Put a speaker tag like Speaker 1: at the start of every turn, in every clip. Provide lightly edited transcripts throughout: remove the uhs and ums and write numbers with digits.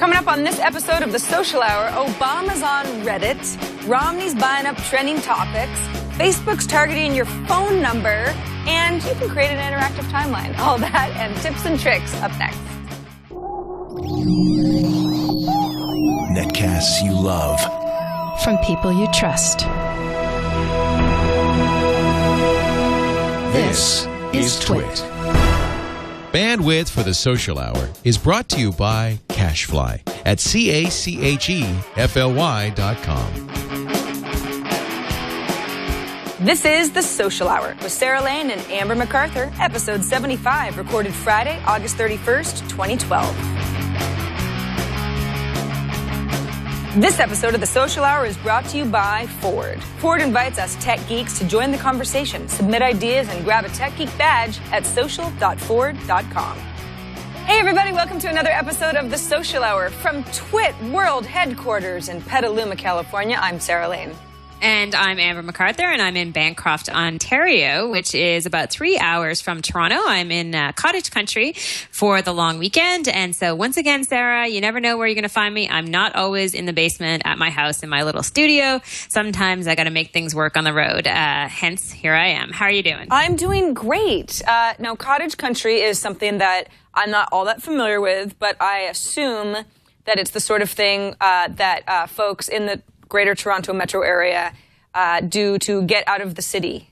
Speaker 1: Coming up on this episode of The Social Hour, Obama's on Reddit, Romney's buying up trending topics, Facebook's targeting your phone number, and you can create an interactive timeline. All that and tips and tricks up next.
Speaker 2: Netcasts you love.
Speaker 3: From people you trust.
Speaker 2: This is TWiT.
Speaker 4: Bandwidth for the Social Hour is brought to you by Cashfly at CACHEFLY.com.
Speaker 1: This is The Social Hour with Sarah Lane and Amber MacArthur, episode 75, recorded Friday, August 31st, 2012. This episode of The Social Hour is brought to you by Ford. Ford invites us tech geeks to join the conversation, submit ideas, and grab a Tech Geek badge at social.ford.com. Hey everybody, welcome to another episode of The Social Hour from TWiT World Headquarters in Petaluma, California. I'm Sarah Lane.
Speaker 5: And I'm Amber MacArthur, and I'm in Bancroft, Ontario, which is about 3 hours from Toronto. I'm in cottage country for the long weekend. And so once again, Sarah, you never know where you're going to find me. I'm not always in the basement at my house in my little studio. Sometimes I got to make things work on the road. Hence, here I am. How are you doing?
Speaker 1: I'm doing great. Now, cottage country is something that I'm not all that familiar with, but I assume that it's the sort of thing that folks in the Greater Toronto metro area do to get out of the city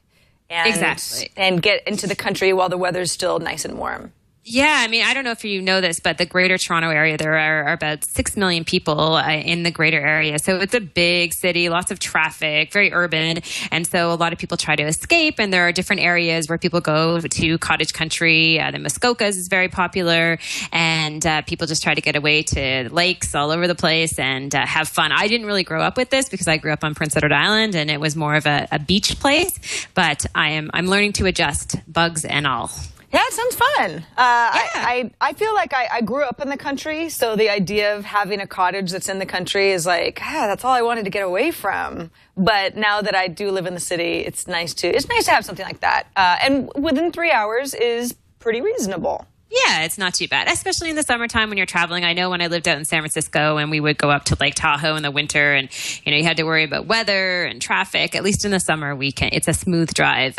Speaker 1: and get into the country while the weather's still nice and warm.
Speaker 5: Yeah, I mean, I don't know if you know this, but the Greater Toronto area, there are about 6 million people in the greater area. So it's a big city, lots of traffic, very urban. And so a lot of people try to escape. And there are different areas where people go to cottage country. The Muskokas is very popular. And people just try to get away to lakes all over the place and have fun. I didn't really grow up with this because I grew up on Prince Edward Island and it was more of a beach place. But I'm learning to adjust, bugs and all.
Speaker 1: Yeah, it sounds fun. I feel like I grew up in the country, so the idea of having a cottage that's in the country is like, that's all I wanted to get away from. But now that I do live in the city, it's nice to have something like that. And within 3 hours is pretty reasonable.
Speaker 5: Yeah, it's not too bad, especially in the summertime when you're traveling. I know when I lived out in San Francisco and we would go up to Lake Tahoe in the winter and, you had to worry about weather and traffic. At least in the summer, it's a smooth drive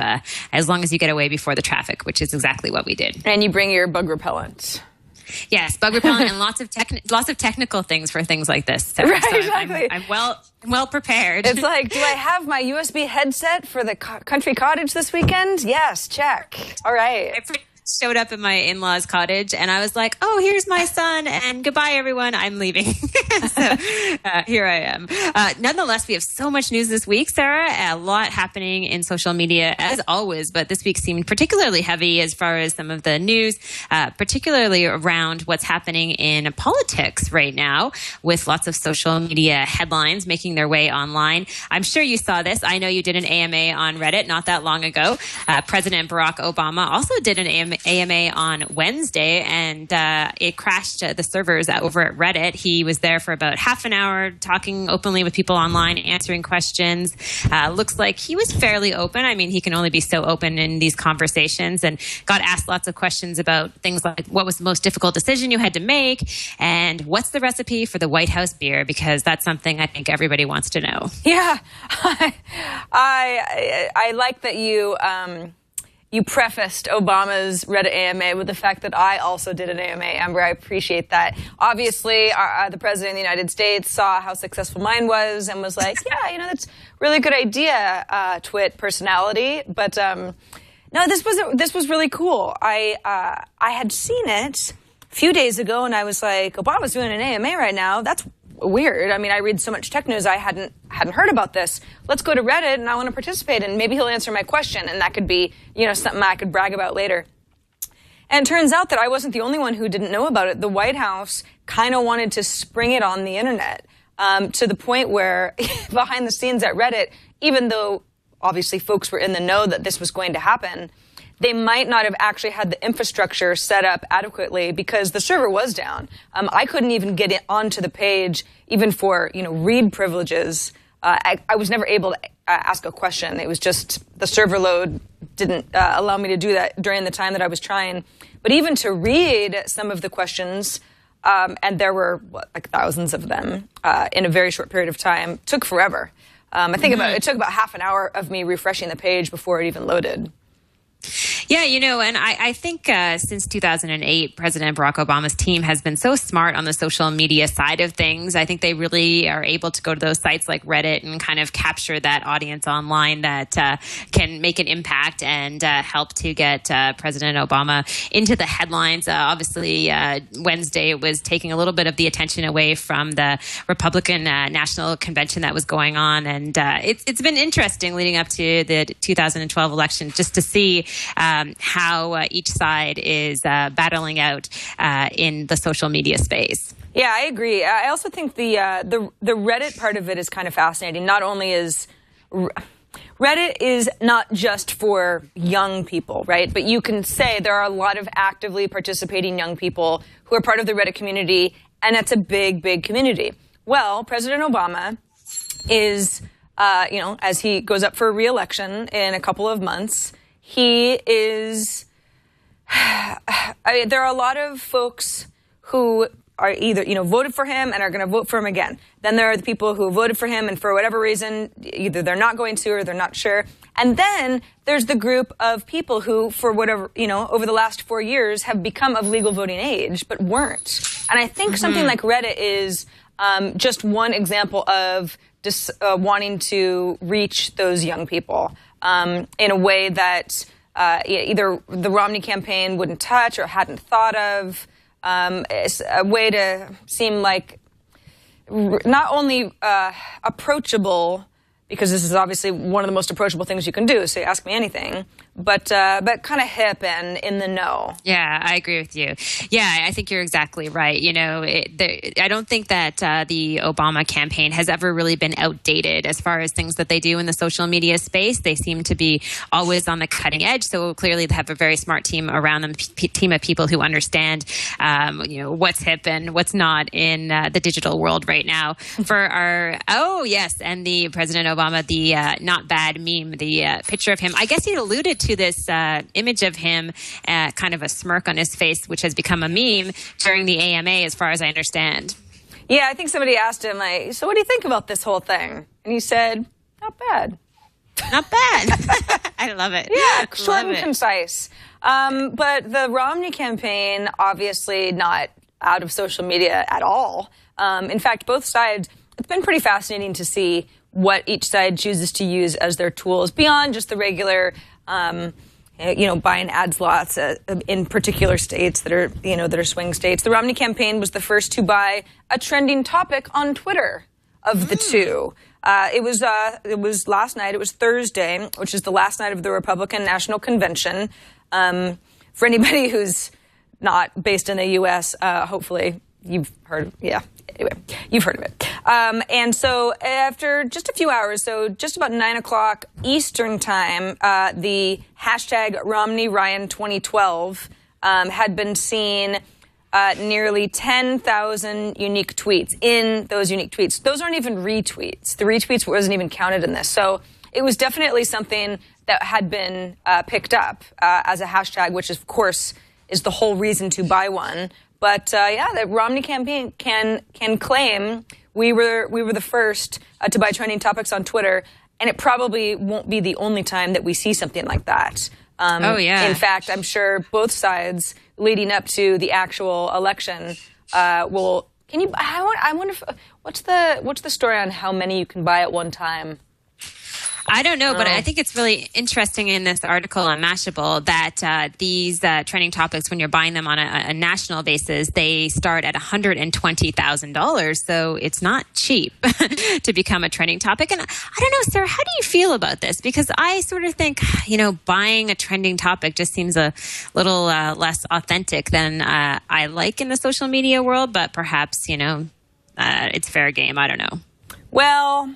Speaker 5: as long as you get away before the traffic, which is exactly what we did.
Speaker 1: And you bring your bug repellent.
Speaker 5: Yes, bug repellent and lots of technical things for things like this. So,
Speaker 1: right,
Speaker 5: so
Speaker 1: exactly.
Speaker 5: I'm well prepared.
Speaker 1: It's like, do I have my USB headset for the country cottage this weekend? Yes, check. All right.
Speaker 5: Showed up in my in-laws' cottage and I was like, oh, here's my son and goodbye, everyone. I'm leaving. So here I am. Nonetheless, we have so much news this week, Sarah. A lot happening in social media as always, but this week seemed particularly heavy as far as some of the news, particularly around what's happening in politics right now with lots of social media headlines making their way online. I'm sure you saw this. I know you did an AMA on Reddit not that long ago. President Barack Obama also did an AMA on Wednesday, and it crashed the servers over at Reddit. He was there for about half an hour talking openly with people online, answering questions. Looks like he was fairly open. I mean, he can only be so open in these conversations, and got asked lots of questions about things like what was the most difficult decision you had to make and what's the recipe for the White House beer, because that's something I think everybody wants to know.
Speaker 1: Yeah. I like that you prefaced Obama's Reddit AMA with the fact that I also did an AMA, Amber. I appreciate that. Obviously, the President of the United States saw how successful mine was and was like, yeah, that's a really good idea, TWiT personality. But no, this was really cool. I had seen it a few days ago, and I was like, Obama's doing an AMA right now. That's weird. I mean, I read so much tech news, I hadn't heard about this. Let's go to Reddit, and I want to participate, and maybe he'll answer my question, and that could be, something I could brag about later. And it turns out that I wasn't the only one who didn't know about it. The White House kind of wanted to spring it on the internet, to the point where behind the scenes at Reddit, even though obviously folks were in the know that this was going to happen, they might not have actually had the infrastructure set up adequately because the server was down. I couldn't even get it onto the page, even for, read privileges. I was never able to ask a question. It was just the server load didn't allow me to do that during the time that I was trying. But even to read some of the questions, And there were like thousands of them in a very short period of time. Took forever. I think it took about half an hour of me refreshing the page before it even loaded.
Speaker 5: Yeah, and I think since 2008, President Barack Obama's team has been so smart on the social media side of things. I think they really are able to go to those sites like Reddit and kind of capture that audience online that can make an impact and help to get President Obama into the headlines. Obviously, Wednesday was taking a little bit of the attention away from the Republican National Convention that was going on. And it's been interesting leading up to the 2012 election just to see how each side is battling out in the social media space.
Speaker 1: Yeah, I agree. I also think the Reddit part of it is kind of fascinating. Not only is Reddit is not just for young people, right? But you can say there are a lot of actively participating young people who are part of the Reddit community, and it's a big, big community. Well, President Obama is, as he goes up for re-election in a couple of months, he is, there are a lot of folks who are either, voted for him and are going to vote for him again. Then there are the people who voted for him and for whatever reason, either they're not going to or they're not sure. And then there's the group of people who, for whatever, over the last 4 years have become of legal voting age, but weren't. And I think something like Reddit is just one example of wanting to reach those young people in a way that either the Romney campaign wouldn't touch or hadn't thought of. It's a way to seem like not only approachable, because this is obviously one of the most approachable things you can do, so you ask me anything, but kind of hip and in the know.
Speaker 5: Yeah, I agree with you. Yeah, I think you're exactly right. I don't think that the Obama campaign has ever really been outdated as far as things that they do in the social media space. They seem to be always on the cutting edge. So clearly they have a very smart team around them, team of people who understand, what's hip and what's not in the digital world right now. For our, and the President Obama, the not bad meme, the picture of him. I guess he alluded to this image of him, kind of a smirk on his face, which has become a meme during the AMA, as far as I understand.
Speaker 1: Yeah, I think somebody asked him, so what do you think about this whole thing? And he said, not bad.
Speaker 5: Not bad. I love it.
Speaker 1: Yeah, short and concise. But the Romney campaign, obviously not out of social media at all. In fact, both sides, it's been pretty fascinating to see what each side chooses to use as their tools beyond just the regular, buying ad slots in particular states that are swing states. The Romney campaign was the first to buy a trending topic on Twitter of the two. It was last night. It was Thursday, which is the last night of the Republican National Convention. For anybody who's not based in the U.S., hopefully you've heard. Yeah. Anyway, you've heard of it. And so after just a few hours, so just about 9 o'clock Eastern time, the hashtag RomneyRyan2012 had been seen nearly 10,000 unique tweets in those unique tweets. Those aren't even retweets. The retweets wasn't even counted in this. So it was definitely something that had been picked up as a hashtag, which of course is the whole reason to buy one. But the Romney campaign can claim we were the first to buy trending topics on Twitter, and it probably won't be the only time that we see something like that. In fact, I'm sure both sides leading up to the actual election will. Can you? I wonder if, what's the story on how many you can buy at one time?
Speaker 5: I don't know, but I think it's really interesting in this article on Mashable that these trending topics, when you're buying them on a national basis, they start at $120,000. So it's not cheap to become a trending topic. And I don't know, Sarah, how do you feel about this? Because I sort of think, buying a trending topic just seems a little less authentic than I like in the social media world. But perhaps, it's fair game. I don't know.
Speaker 1: Well,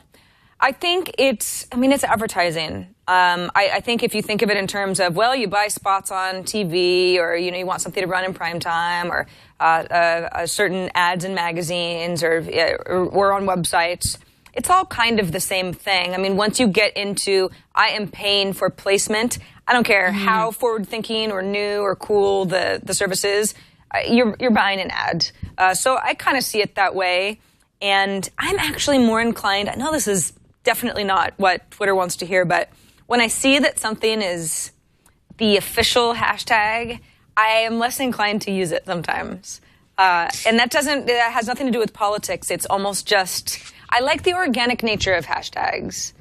Speaker 1: I think it's advertising. I think if you think of it in terms of, you buy spots on TV or, you want something to run in prime time or certain ads in magazines or on websites, it's all kind of the same thing. I mean, once you get into, I am paying for placement, I don't care how forward-thinking or new or cool the service is, you're buying an ad. So I kind of see it that way. And I'm actually more inclined, I know this is definitely not what Twitter wants to hear, but when I see that something is the official hashtag, I am less inclined to use it sometimes. And that has nothing to do with politics. It's almost just, I like the organic nature of hashtags.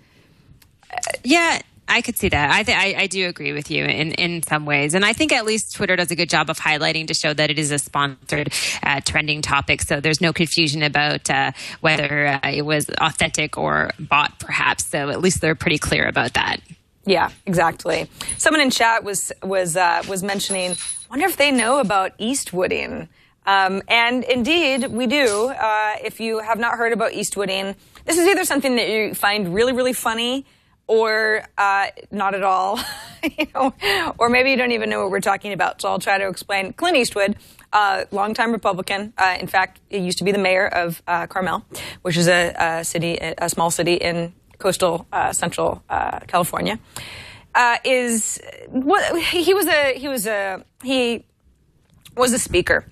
Speaker 5: Yeah, I could see that. I do agree with you in some ways. And I think at least Twitter does a good job of highlighting to show that it is a sponsored trending topic. So there's no confusion about whether it was authentic or bot, perhaps. So at least they're pretty clear about that.
Speaker 1: Yeah, exactly. Someone in chat was mentioning, wonder if they know about Eastwooding. And indeed, we do. If you have not heard about Eastwooding, this is either something that you find really, really funny or not at all, or maybe you don't even know what we're talking about. So I'll try to explain. Clint Eastwood, longtime Republican. In fact, he used to be the mayor of Carmel, which is a small city in coastal central California. He was a speaker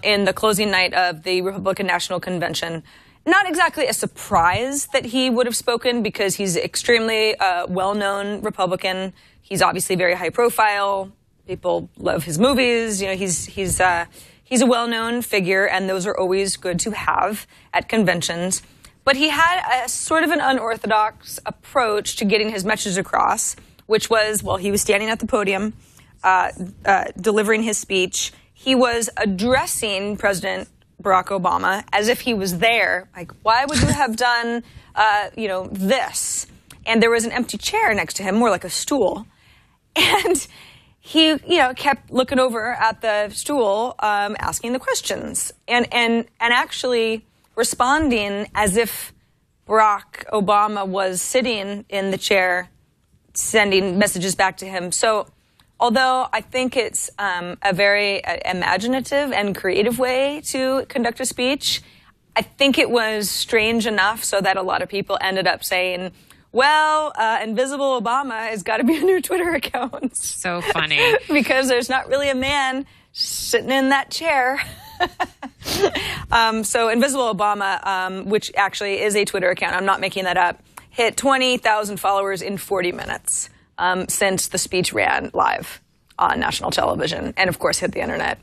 Speaker 1: in the closing night of the Republican National Convention. Not exactly a surprise that he would have spoken because he's extremely well-known Republican. He's obviously very high profile. People love his movies. He's a well-known figure, and those are always good to have at conventions. But he had a sort of an unorthodox approach to getting his message across, which was, while he was standing at the podium delivering his speech, he was addressing President Barack Obama as if he was there. Like, why would you have done, this? And there was an empty chair next to him, more like a stool. And he, kept looking over at the stool, asking the questions and actually responding as if Barack Obama was sitting in the chair, sending messages back to him. So, although I think it's a very imaginative and creative way to conduct a speech, I think it was strange enough so that a lot of people ended up saying, well, Invisible Obama has got to be a new Twitter account.
Speaker 5: So funny.
Speaker 1: Because there's not really a man sitting in that chair. So Invisible Obama, which actually is a Twitter account, I'm not making that up, hit 20,000 followers in 40 minutes. Since the speech ran live on national television and, of course, hit the internet.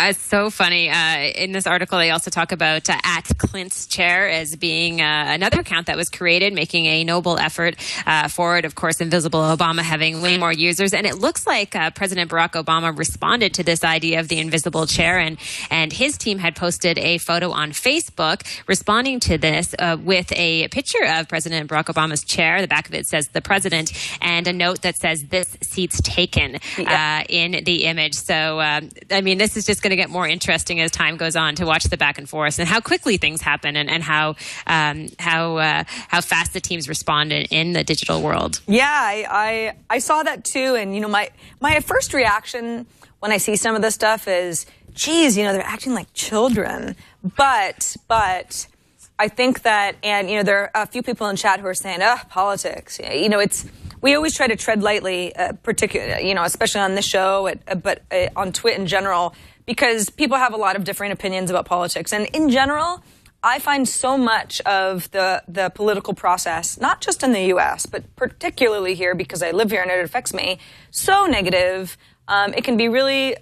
Speaker 5: It's so funny. In this article, they also talk about at Clint's chair as being another account that was created, making a noble effort forward. Of course, Invisible Obama having way more users. And it looks like President Barack Obama responded to this idea of the invisible chair. And his team had posted a photo on Facebook responding to this with a picture of President Barack Obama's chair. The back of it says the president and a note that says this seat's taken in the image. So, this is just going to get more interesting as time goes on to watch the back and forth and how quickly things happen and how fast the teams respond in the digital world.
Speaker 1: Yeah, I saw that too. And, my first reaction when I see some of this stuff is, geez, they're acting like children. But I think that, and, there are a few people in chat who are saying, politics. We always try to tread lightly, particularly, especially on this show, but on TWiT in general, because people have a lot of different opinions about politics. And in general, I find so much of the political process, not just in the U.S., but particularly here because I live here and it affects me, so negative. It can be really,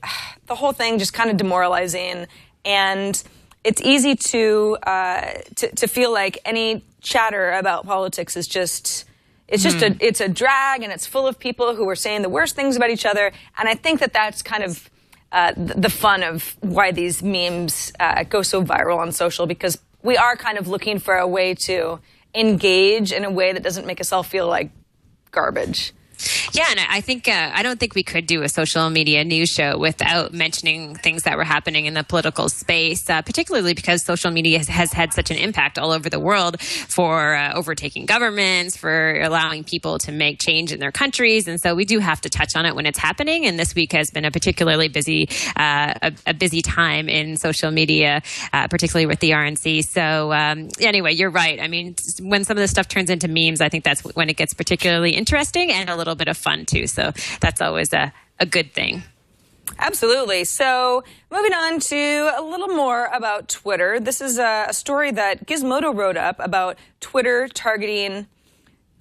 Speaker 1: the whole thing just kind of demoralizing. And it's easy to feel like any chatter about politics is just... It's a drag, and it's full of people who are saying the worst things about each other. And I think that that's kind of the fun of why these memes go so viral on social, because we are kind of looking for a way to engage in a way that doesn't make us all feel like garbage.
Speaker 5: Yeah, and I think I don't think we could do a social media news show without mentioning things that were happening in the political space, particularly because social media has had such an impact all over the world for overtaking governments, for allowing people to make change in their countries, and so we do have to touch on it when it's happening. And this week has been a particularly busy, a busy time in social media, particularly with the RNC. So anyway, you're right. I mean, when some of this stuff turns into memes, I think that's when it gets particularly interesting and a little bit of fun too. So that's always a good thing.
Speaker 1: Absolutely. So moving on to a little more about Twitter. This is a story that Gizmodo wrote up about Twitter targeting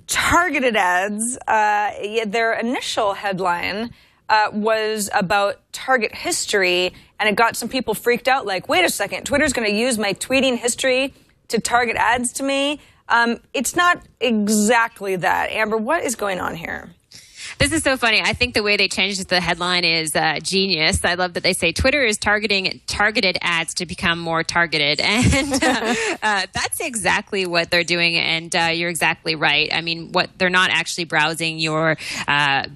Speaker 1: targeted ads. Their initial headline was about target history, and it got some people freaked out, like, wait a second, Twitter's going to use my tweeting history to target ads to me. It's not exactly that. Amber, what is going on here?
Speaker 5: This is so funny. I think the way they changed the headline is genius. I love that they say Twitter is targeting targeted ads to become more targeted. And that's exactly what they're doing. And you're exactly right. I mean, they're not actually browsing your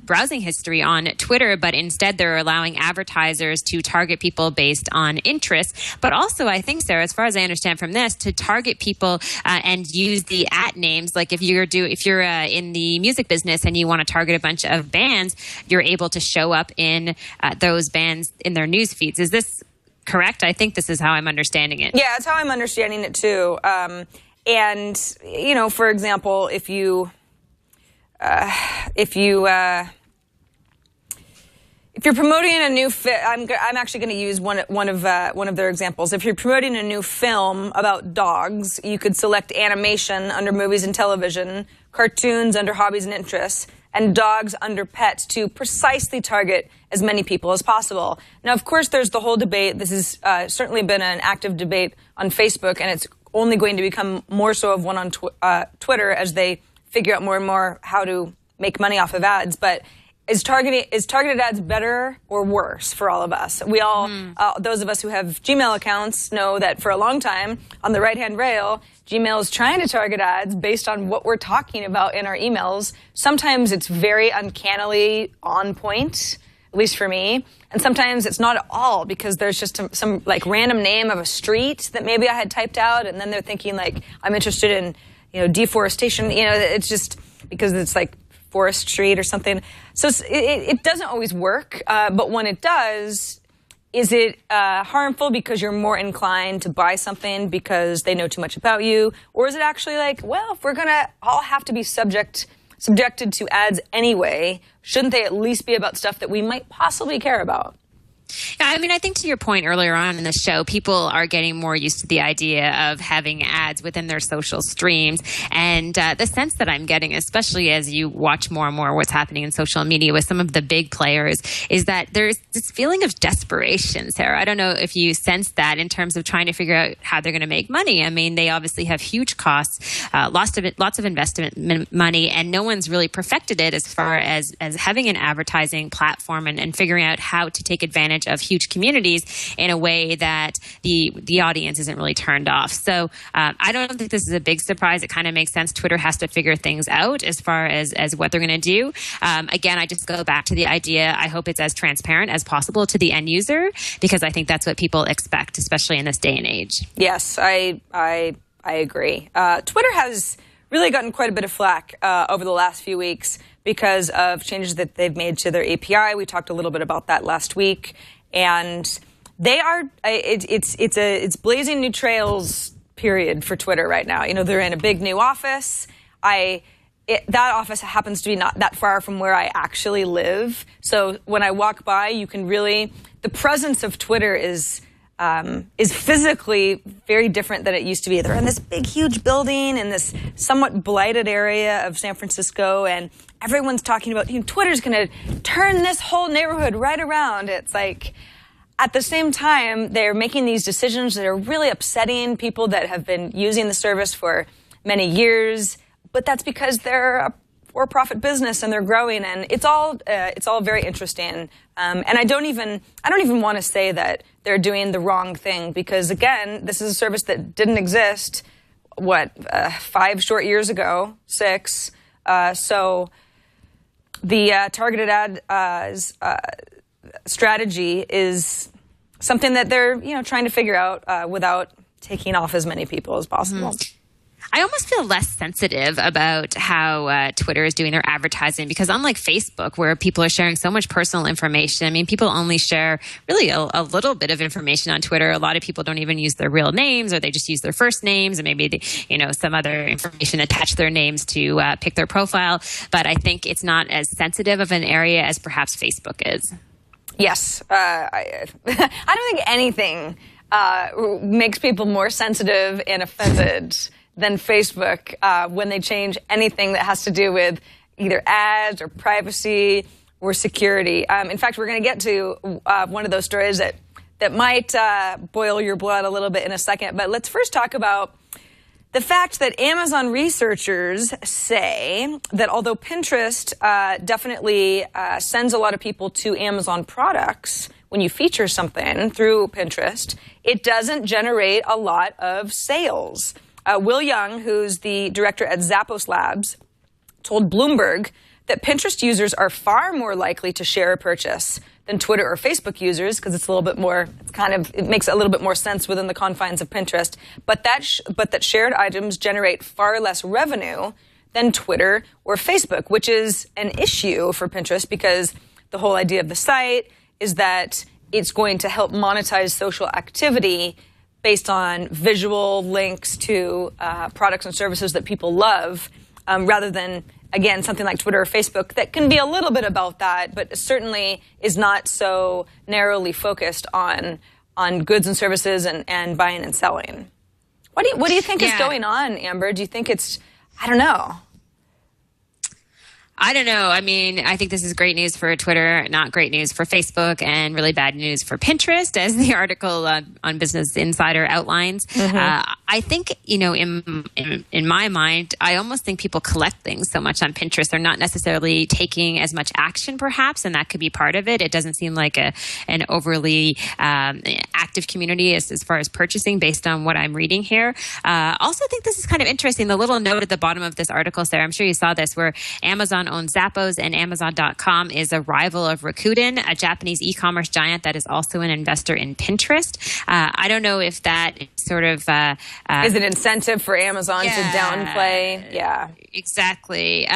Speaker 5: browsing history on Twitter, but instead they're allowing advertisers to target people based on interests. But also, I think, Sarah, as far as I understand from this, to target people and use the at names. Like if you're in the music business and you want to target a bunch of bands, you're able to show up in those bands in their news feeds. Is this correct? I think this is how I'm understanding it.
Speaker 1: Yeah, that's how I'm understanding it too. And for example, if you're promoting a new I'm actually going to use one of their examples. If you're promoting a new film about dogs, you could select animation under movies and television, cartoons under hobbies and interests, and dogs under pets to precisely target as many people as possible. Now, of course, there's the whole debate. This has certainly been an active debate on Facebook, and it's only going to become more so of one on Twitter as they figure out more and more how to make money off of ads. But is targeted ads better or worse for all of us? We all, those of us who have Gmail accounts, know that for a long time on the right-hand rail, Gmail is trying to target ads based on what we're talking about in our emails. Sometimes it's very uncannily on point, at least for me. And sometimes it's not at all because there's just some like random name of a street that maybe I had typed out, and then they're thinking like I'm interested in deforestation. It's just because it's like Forest Street or something. So it doesn't always work, but when it does, is it harmful because you're more inclined to buy something because they know too much about you? Or is it actually like, well, if we're going to all have to be subjected to ads anyway, shouldn't they at least be about stuff that we might possibly care about?
Speaker 5: Yeah, I mean, I think to your point earlier on in the show, people are getting more used to the idea of having ads within their social streams. And the sense that I'm getting, especially as you watch more and more what's happening in social media with some of the big players, is that there's this feeling of desperation, Sarah. I don't know if you sense that in terms of trying to figure out how they're going to make money. I mean, they obviously have huge costs, lots of investment money, and no one's really perfected it as far as having an advertising platform and figuring out how to take advantage of huge communities in a way that the audience isn't really turned off. So I don't think this is a big surprise. It kind of makes sense. Twitter has to figure things out as far as what they're going to do. Again, I just go back to the idea. I hope it's as transparent as possible to the end user, because I think that's what people expect, especially in this day and age.
Speaker 1: Yes, I agree. Twitter has really gotten quite a bit of flack over the last few weeks because of changes that they've made to their API. We talked a little bit about that last week. And they are, it's blazing new trails period for Twitter right now. They're in a big new office. That office happens to be not that far from where I actually live. So when I walk by, you can really, the presence of Twitter is physically very different than it used to be. They're in this big, huge building in this somewhat blighted area of San Francisco, and everyone's talking about, Twitter's going to turn this whole neighborhood right around. It's like, at the same time, they're making these decisions that are really upsetting people that have been using the service for many years, but that's because they're a for-profit business and they're growing, and it's all very interesting. And I don't even want to say that they're doing the wrong thing, because again, this is a service that didn't exist 5 short years ago, 6. So the targeted ad strategy is something that they're trying to figure out without taking off as many people as possible.
Speaker 5: Mm-hmm. I almost feel less sensitive about how Twitter is doing their advertising, because unlike Facebook, where people are sharing so much personal information, I mean, people only share really a little bit of information on Twitter. A lot of people don't even use their real names, or they just use their first names, and maybe some other information attach their names to pick their profile. But I think it's not as sensitive of an area as perhaps Facebook is.
Speaker 1: Yes. I don't think anything makes people more sensitive and offended than Facebook when they change anything that has to do with either ads or privacy or security. In fact, we're going to get to one of those stories that might boil your blood a little bit in a second. But let's first talk about the fact that Amazon researchers say that although Pinterest definitely sends a lot of people to Amazon products when you feature something through Pinterest, it doesn't generate a lot of sales. Will Young, who's the director at Zappos Labs, told Bloomberg that Pinterest users are far more likely to share a purchase than Twitter or Facebook users, because it's a little bit more, it makes a little bit more sense within the confines of Pinterest. But that shared items generate far less revenue than Twitter or Facebook, which is an issue for Pinterest because the whole idea of the site is that it's going to help monetize social activity based on visual links to products and services that people love, rather than, again, something like Twitter or Facebook that can be a little bit about that, but certainly is not so narrowly focused on goods and services and buying and selling. What do you think is going on, Amber? Do you think it's, I don't know.
Speaker 5: I don't know. I mean, I think this is great news for Twitter, not great news for Facebook, and really bad news for Pinterest, as the article on Business Insider outlines. I think, in my mind, I almost think people collect things so much on Pinterest. They're not necessarily taking as much action, perhaps, and that could be part of it. It doesn't seem like an overly active community as far as purchasing, based on what I'm reading here. Also think this is kind of interesting. The little note at the bottom of this article, Sarah, I'm sure you saw this, where Amazon owns Zappos, and Amazon.com is a rival of Rakuten, a Japanese e-commerce giant that is also an investor in Pinterest. I don't know if that sort of
Speaker 1: is an incentive for Amazon to downplay. Yeah,
Speaker 5: exactly.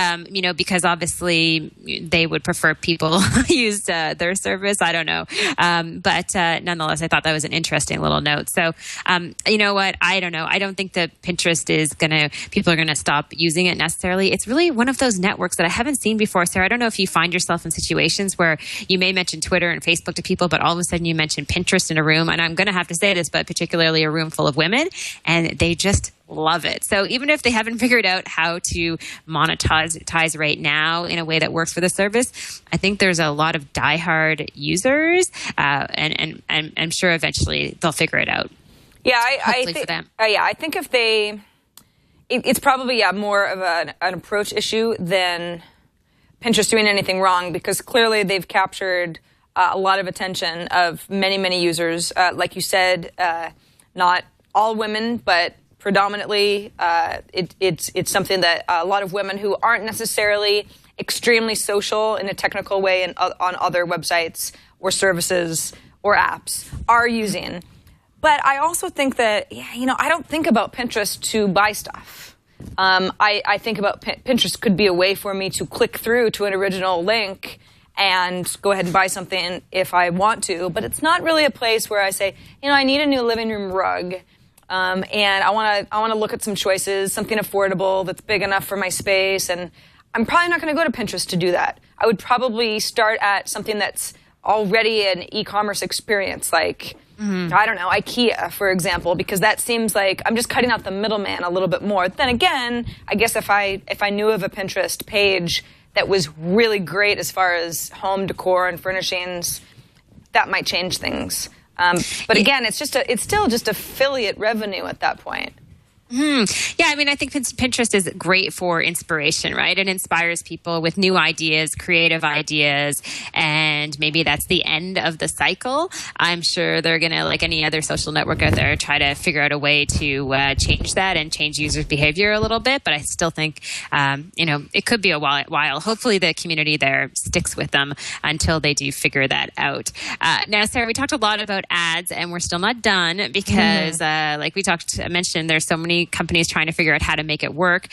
Speaker 5: Because obviously they would prefer people use their service. I don't know, but nonetheless, I thought that was an interesting little note. So, you know what? I don't know. I don't think that Pinterest people are gonna stop using it necessarily. It's really one of those networks that I haven't seen before, Sarah. I don't know if you find yourself in situations where you may mention Twitter and Facebook to people, but all of a sudden you mention Pinterest in a room, and I'm going to have to say this, but particularly a room full of women, and they just love it. So even if they haven't figured out how to monetize right now in a way that works for the service, I think there's a lot of diehard users, and I'm sure eventually they'll figure it out.
Speaker 1: Yeah, I think for them. I think if they, it's probably more of an approach issue than Pinterest doing anything wrong, because clearly they've captured a lot of attention of many, many users. Like you said, not all women, but predominantly it's something that a lot of women who aren't necessarily extremely social in a technical way and on other websites or services or apps are using. But I also think that, I don't think about Pinterest to buy stuff. I think about Pinterest could be a way for me to click through to an original link and go ahead and buy something if I want to. But it's not really a place where I say, I need a new living room rug, and I want to look at some choices, something affordable that's big enough for my space. And I'm probably not going to go to Pinterest to do that. I would probably start at something that's already an e-commerce experience, like, I don't know, IKEA, for example, because that seems like I'm just cutting out the middleman a little bit more. Then again, I guess if I knew of a Pinterest page that was really great as far as home decor and furnishings, that might change things. But again, it's still just affiliate revenue at that point.
Speaker 5: Yeah, I mean, I think Pinterest is great for inspiration, right? It inspires people with new ideas, creative ideas, and maybe that's the end of the cycle. I'm sure they're going to, like any other social network out there, try to figure out a way to change that and change users' behavior a little bit. But I still think, it could be a while. Hopefully the community there sticks with them until they do figure that out. Now, Sarah, we talked a lot about ads, and we're still not done because, like we mentioned, there's so many companies trying to figure out how to make it work.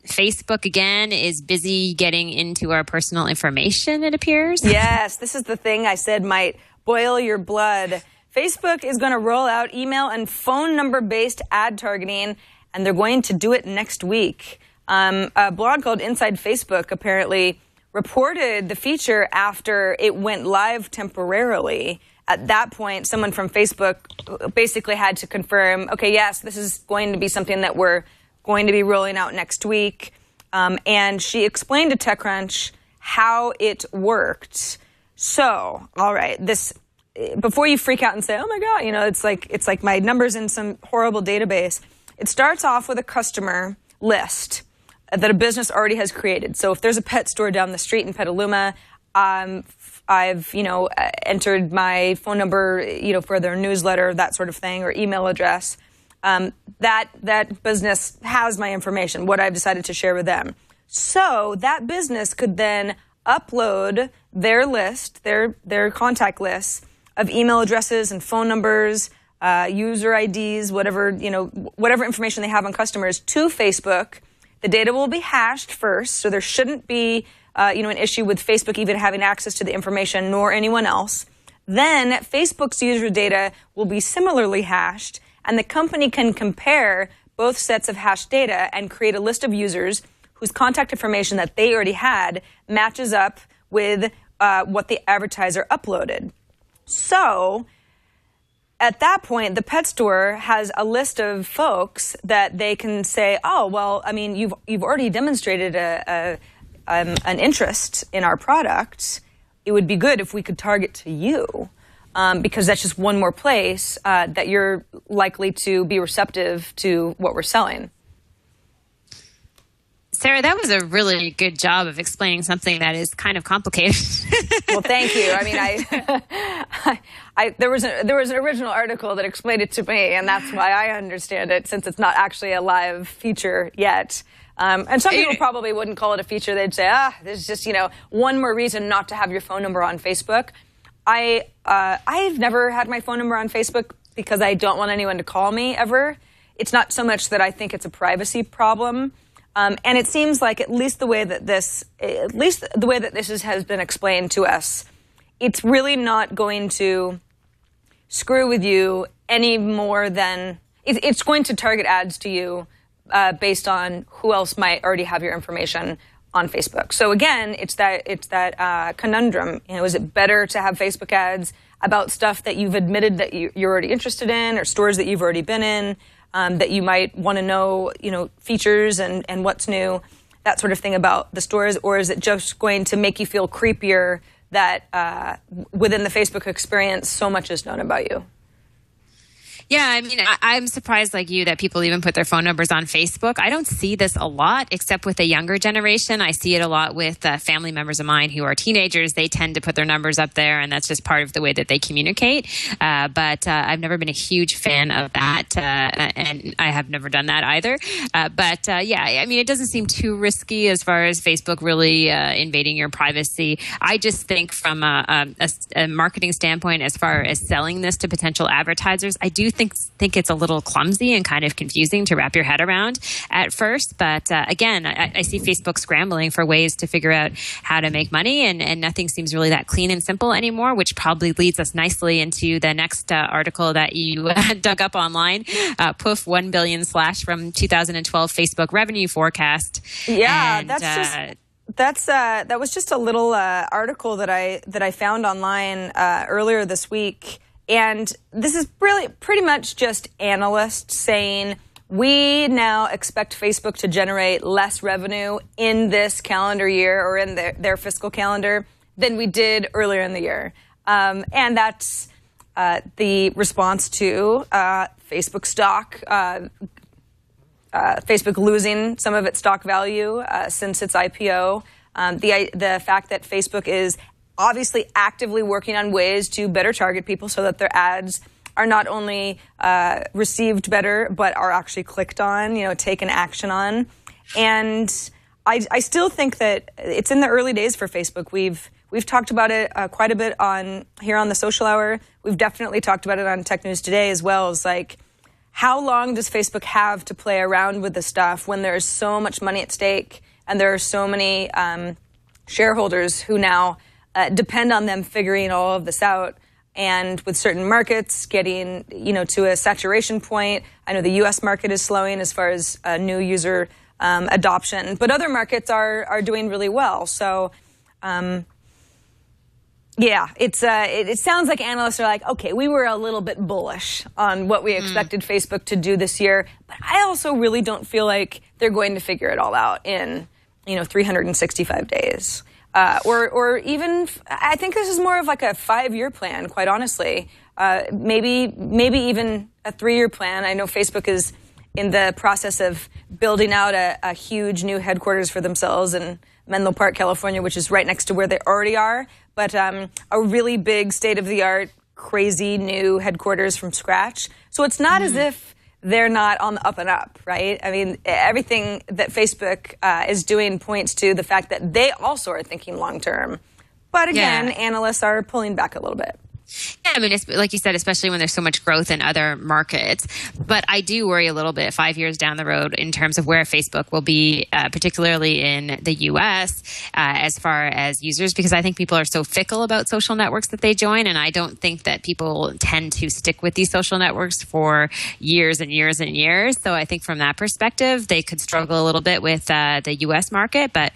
Speaker 5: Facebook, again, is busy getting into our personal information, it appears.
Speaker 1: Yes, this is the thing I said might boil your blood. Facebook is going to roll out email and phone number-based ad targeting, and they're going to do it next week. A blog called Inside Facebook apparently reported the feature after it went live temporarily. At that point, someone from Facebook basically had to confirm, okay, yes, this is going to be something that we're going to be rolling out next week. And she explained to TechCrunch how it worked. So, all right, before you freak out and say, oh my God, it's like my number's in some horrible database. It starts off with a customer list that a business already has created. So if there's a pet store down the street in Petaluma, I've, entered my phone number, for their newsletter, that sort of thing, or email address. That business has my information, what I've decided to share with them. So that business could then upload their list, their contact lists of email addresses and phone numbers, user IDs, whatever information they have on customers to Facebook. The data will be hashed first, so there shouldn't be an issue with Facebook even having access to the information, nor anyone else. Then Facebook's user data will be similarly hashed, and the company can compare both sets of hashed data and create a list of users whose contact information that they already had matches up with what the advertiser uploaded. So at that point, the pet store has a list of folks that they can say, oh, well, I mean, you've already demonstrated an interest in our product. It would be good if we could target to you, because that's just one more place that you're likely to be receptive to what we're selling.
Speaker 5: Sarah, that was a really good job of explaining something that is kind of complicated.
Speaker 1: Well, thank you. I mean, there was an original article that explained it to me, and that's why I understand it, since it's not actually a live feature yet. And some people probably wouldn't call it a feature. They'd say, there's just, one more reason not to have your phone number on Facebook. I've never had my phone number on Facebook because I don't want anyone to call me ever. It's not so much that I think it's a privacy problem. And it seems like at least the way that this has been explained to us, it's really not going to screw with you any more than it's going to target ads to you based on who else might already have your information on Facebook. So again, it's that conundrum. Is it better to have Facebook ads about stuff that you've admitted that you're already interested in, or stores that you've already been in? That you might want to know, features and what's new, that sort of thing about the stores, or is it just going to make you feel creepier that within the Facebook experience, so much is known about you?
Speaker 5: Yeah, I mean, I'm surprised like you that people even put their phone numbers on Facebook. I don't see this a lot, except with the younger generation. I see it a lot with family members of mine who are teenagers. They tend to put their numbers up there, and that's just part of the way that they communicate. But I've never been a huge fan of that, and I have never done that either. Yeah, I mean, it doesn't seem too risky as far as Facebook really invading your privacy. I just think from a marketing standpoint, as far as selling this to potential advertisers, I do think it's a little clumsy and kind of confusing to wrap your head around at first. But again, I see Facebook scrambling for ways to figure out how to make money, and nothing seems really that clean and simple anymore, which probably leads us nicely into the next article that you dug up online. Poof, 1 billion slash from 2012 Facebook revenue forecast.
Speaker 1: Yeah,
Speaker 5: and,
Speaker 1: that was just a little article that I found online earlier this week. And this is really pretty much just analysts saying, we now expect Facebook to generate less revenue in this calendar year, or in their fiscal calendar, than we did earlier in the year. And that's the response to Facebook stock, Facebook losing some of its stock value since its IPO. The fact that Facebook is obviously actively working on ways to better target people so that their ads are not only received better, but are actually clicked on, taken action on. And I still think that it's in the early days for Facebook. We've talked about it quite a bit here on the Social Hour. We've definitely talked about it on Tech News Today as well. It's like, how long does Facebook have to play around with this stuff when there's so much money at stake and there are so many shareholders who now depend on them figuring all of this out? And with certain markets getting, to a saturation point, I know the U.S. market is slowing as far as new user adoption, but other markets are doing really well. So Yeah, it sounds like analysts are like, okay, we were a little bit bullish on what we expected Facebook to do this year, but I also really don't feel like they're going to figure it all out in 365 days. Or even, I think this is more of like a 5-year plan, quite honestly. Maybe even a 3-year plan. I know Facebook is in the process of building out a huge new headquarters for themselves in Menlo Park, California, which is right next to where they already are. But a really big state-of-the-art, crazy new headquarters from scratch. So it's not as if they're not on the up and up, right? I mean, everything that Facebook is doing points to the fact that they also are thinking long-term. But again, analysts are pulling back a little bit.
Speaker 5: Yeah, I mean, it's like you said, especially when there's so much growth in other markets. But I do worry a little bit 5 years down the road in terms of where Facebook will be, particularly in the U.S. As far as users, because I think people are so fickle about social networks that they join. And I don't think that people tend to stick with these social networks for years and years and years. So I think from that perspective, they could struggle a little bit with the U.S. market. But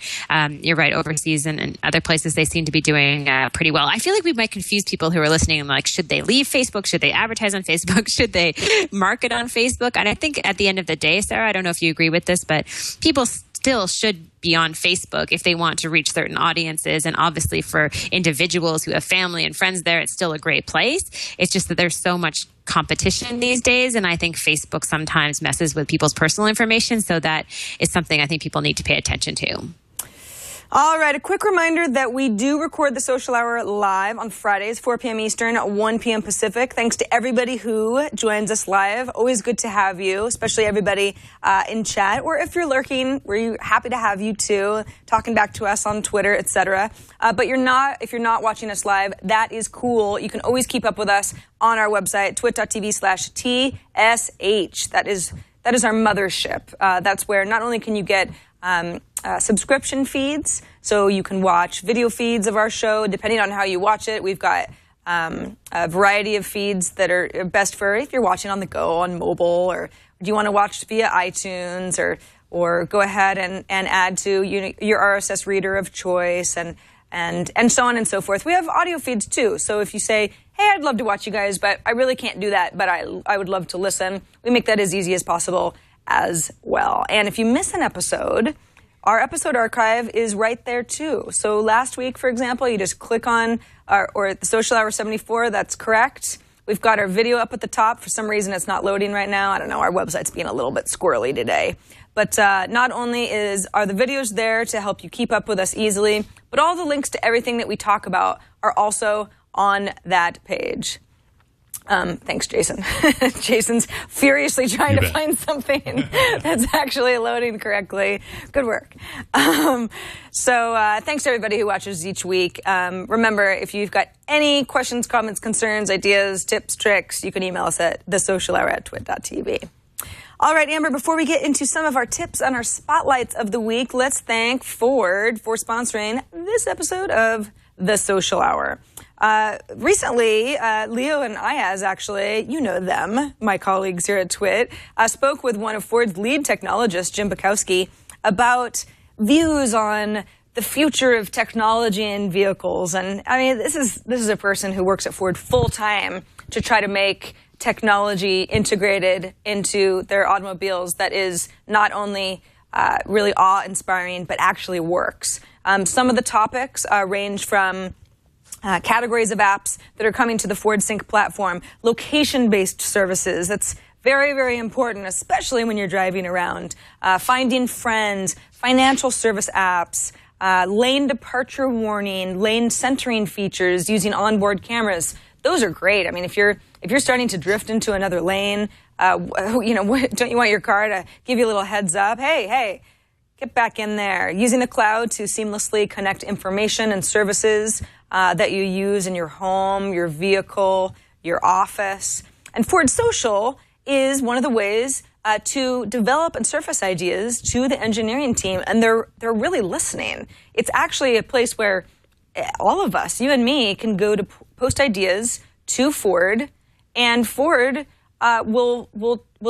Speaker 5: you're right, overseas and other places, they seem to be doing pretty well. I feel like we might confuse people who are listening and like, should they leave Facebook? Should they advertise on Facebook? Should they market on Facebook? And I think at the end of the day, Sarah, I don't know if you agree with this, but people still should be on Facebook if they want to reach certain audiences. And obviously for individuals who have family and friends there, it's still a great place. It's just that there's so much competition these days. And I think Facebook sometimes messes with people's personal information. So that is something I think people need to pay attention to.
Speaker 1: All right, a quick reminder that we do record the Social Hour live on Fridays, 4 p.m. Eastern, 1 p.m. Pacific. Thanks to everybody who joins us live. Always good to have you, especially everybody in chat. Or if you're lurking, we're happy to have you too, talking back to us on Twitter, etc. But if you're not watching us live, that is cool. You can always keep up with us on our website, twit.tv/TSH. That is our mothership. That's where not only can you get subscription feeds, so you can watch video feeds of our show depending on how you watch it. We've got a variety of feeds that are best for if you're watching on the go, on mobile, or do you want to watch via iTunes, or go ahead and add to your RSS reader of choice, and so on and so forth. We have audio feeds too, so if you say, hey, I'd love to watch you guys, but I really can't do that, but I would love to listen, we make that as easy as possible as well. And if you miss an episode, our episode archive is right there too. So last week, for example, you just click on or the Social Hour 74, that's correct. We've got our video up at the top. For some reason, it's not loading right now. I don't know, our website's being a little bit squirrely today. But not only are the videos there to help you keep up with us easily, but all the links to everything that we talk about are also on that page. Thanks, Jason. Jason's furiously trying to find something that's actually loading correctly. Good work. So thanks to everybody who watches each week. Remember, if you've got any questions, comments, concerns, ideas, tips, tricks, you can email us at thesocialhour@twit.tv. All right, Amber, before we get into some of our tips and our spotlights of the week, let's thank Ford for sponsoring this episode of The Social Hour. Recently, Leo and Ayaz, actually, you know them, my colleagues here at TWiT, spoke with one of Ford's lead technologists, Jim Bukowski, about views on the future of technology in vehicles. And I mean, this is a person who works at Ford full time to try to make technology integrated into their automobiles that is not only really awe-inspiring, but actually works. Some of the topics range from categories of apps that are coming to the Ford Sync platform, location-based services. That's very, very important, especially when you're driving around. Finding friends, financial service apps, lane departure warning, lane centering features using onboard cameras. Those are great. I mean, if you're starting to drift into another lane, don't you want your car to give you a little heads up? Hey, get back in there. Using the cloud to seamlessly connect information and services that you use in your home, your vehicle, your office. And Ford Social is one of the ways to develop and surface ideas to the engineering team, and they're really listening. It's actually a place where all of us, you and me, can go to post ideas to Ford, and Ford will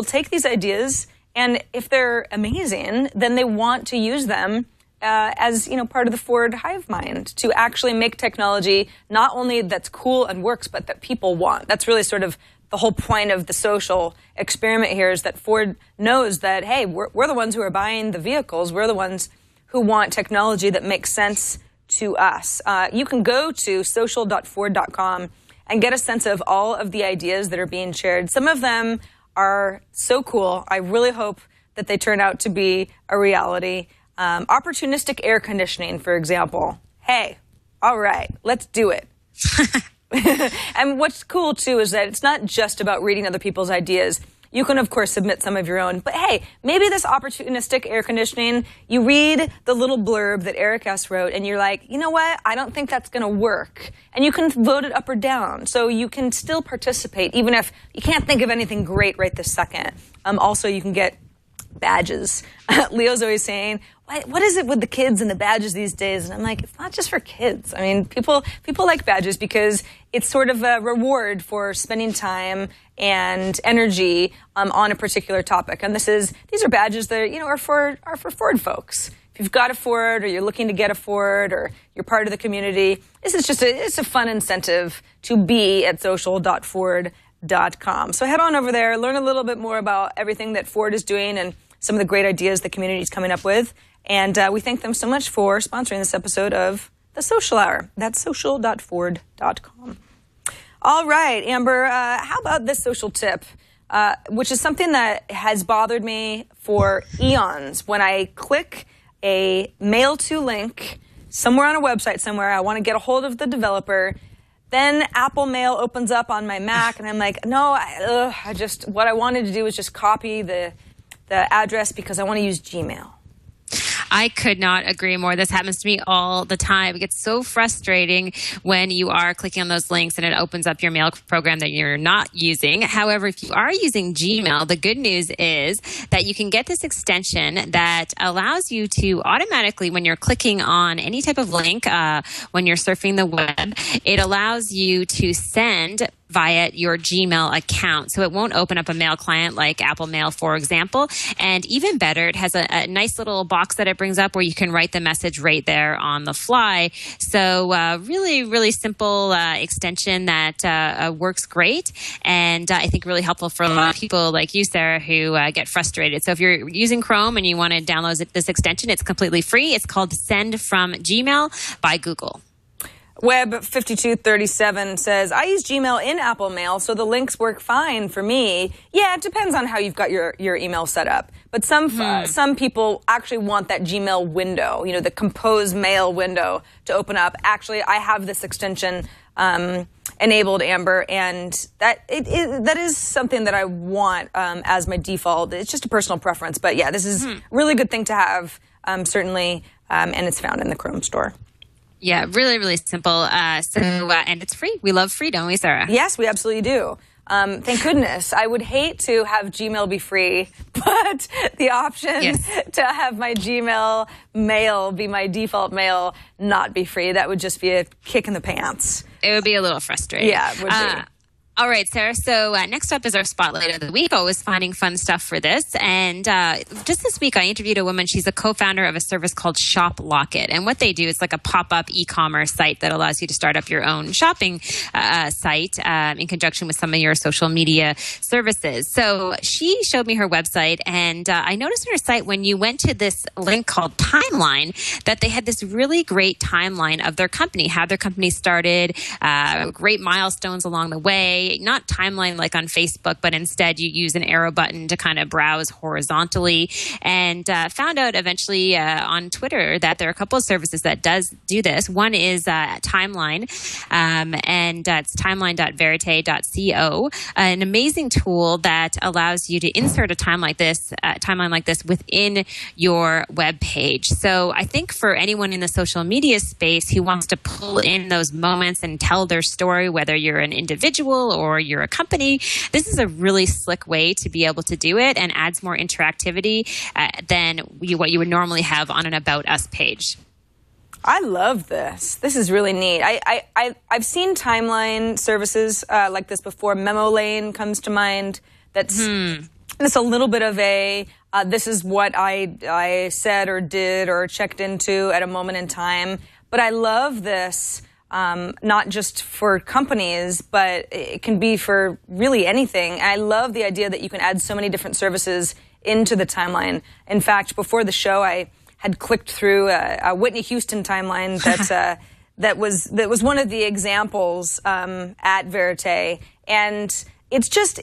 Speaker 1: take these ideas, and if they're amazing, then they want to use them as part of the Ford hive mind to actually make technology not only that's cool and works, but that people want. That's really sort of the whole point of the social experiment here, is that Ford knows that, hey, we're the ones who are buying the vehicles. We're the ones who want technology that makes sense to us. You can go to social.ford.com and get a sense of all of the ideas that are being shared. Some of them are so cool. I really hope that they turn out to be a reality. Opportunistic air conditioning, for example. Hey, all right, let's do it. And what's cool, too, is that it's not just about reading other people's ideas. You can, of course, submit some of your own. But hey, maybe this opportunistic air conditioning, you read the little blurb that Eric S. wrote, and you're like, you know what? I don't think that's going to work. And you can vote it up or down. So you can still participate, even if you can't think of anything great right this second. Also, you can get badges. Leo's always saying, what is it with the kids and the badges these days? And I'm like, it's not just for kids. I mean, people like badges because it's sort of a reward for spending time and energy on a particular topic. And these are badges that are for Ford folks. If you've got a Ford, or you're looking to get a Ford, or you're part of the community, this is just it's a fun incentive to be at social.ford.com. So head on over there, learn a little bit more about everything that Ford is doing and some of the great ideas the community is coming up with. And we thank them so much for sponsoring this episode of The Social Hour. That's social.ford.com. All right, Amber, how about this social tip, which is something that has bothered me for eons. When I click a mail to link somewhere on a website somewhere, I want to get a hold of the developer, then Apple Mail opens up on my Mac, and I'm like, no, what I wanted to do was just copy the address because I want to use Gmail.
Speaker 5: I could not agree more. This happens to me all the time. It gets so frustrating when you are clicking on those links and it opens up your mail program that you're not using. However, if you are using Gmail, the good news is that you can get this extension that allows you to automatically, when you're clicking on any type of link, when you're surfing the web, it allows you to send via your Gmail account. So it won't open up a mail client like Apple Mail, for example. And even better, it has a nice little box that it brings up where you can write the message right there on the fly. So really, really simple extension that works great. And I think really helpful for a lot of people like you, Sarah, who get frustrated. So if you're using Chrome and you want to download this extension, it's completely free. It's called Send from Gmail by Google.
Speaker 1: Web5237 says, I use Gmail in Apple Mail, so the links work fine for me. Yeah, it depends on how you've got your email set up. But some people actually want that Gmail window, the compose mail window to open up. Actually, I have this extension enabled, Amber, and that is something that I want as my default. It's just a personal preference. But yeah, this is a really good thing to have, certainly, and it's found in the Chrome store.
Speaker 5: Yeah, really, really simple. And it's free. We love free, don't we, Sarah?
Speaker 1: Yes, we absolutely do. Thank goodness. I would hate to have Gmail be free, but the option to have my Gmail mail be my default mail not be free, that would just be a kick in the pants.
Speaker 5: It would be a little frustrating.
Speaker 1: Yeah, it would be.
Speaker 5: All right, Sarah. So next up is our Spotlight of the Week. Always finding fun stuff for this. And just this week, I interviewed a woman. She's a co-founder of a service called Shop Locket. And what they do is like a pop-up e-commerce site that allows you to start up your own shopping site in conjunction with some of your social media services. So she showed me her website. And I noticed on her site, when you went to this link called Timeline, that they had this really great timeline of their company, how their company started, great milestones along the way. Not timeline like on Facebook, but instead you use an arrow button to kind of browse horizontally, and found out eventually on Twitter that there are a couple of services that do this. One is Timeline, and it's timeline.verite.co, an amazing tool that allows you to insert a timeline like this within your web page. So I think for anyone in the social media space who wants to pull in those moments and tell their story, whether you're an individual or you're a company, this is a really slick way to be able to do it, and adds more interactivity than what you would normally have on an About Us page.
Speaker 1: I love this. This is really neat. I've seen timeline services like this before. Memo Lane comes to mind. That's a little bit of a This is what I said or did or checked into at a moment in time. But I love this, not just for companies, but it can be for really anything. I love the idea that you can add so many different services into the timeline. In fact, before the show, I had clicked through a Whitney Houston timeline that was one of the examples at Verite, and it's just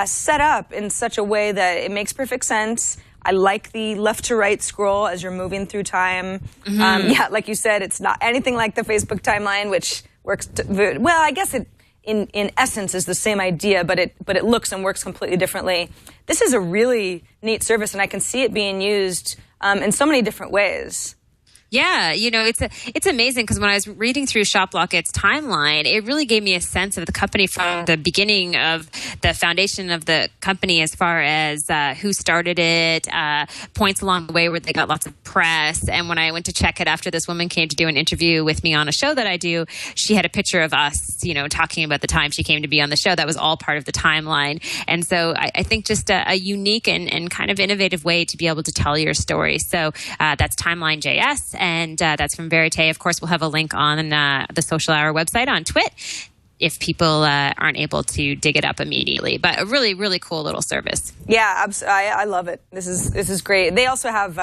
Speaker 1: set up in such a way that it makes perfect sense. I like the left to right scroll as you're moving through time. Yeah, like you said, it's not anything like the Facebook timeline, which works well. I guess it in essence is the same idea, but it looks and works completely differently. This is a really neat service, and I can see it being used in so many different ways.
Speaker 5: Yeah, it's amazing because when I was reading through ShopLocket's timeline, it really gave me a sense of the company from the beginning of the foundation of the company as far as who started it, points along the way where they got lots of press. And when I went to check it after this woman came to do an interview with me on a show that I do, she had a picture of us, talking about the time she came to be on the show. That was all part of the timeline. And so I think just a unique and kind of innovative way to be able to tell your story. So that's Timeline.js. And that's from Verite. Of course, we'll have a link on the Social Hour website on TWiT if people aren't able to dig it up immediately. But a really, really cool little service.
Speaker 1: Yeah, I love it. This is great. They also have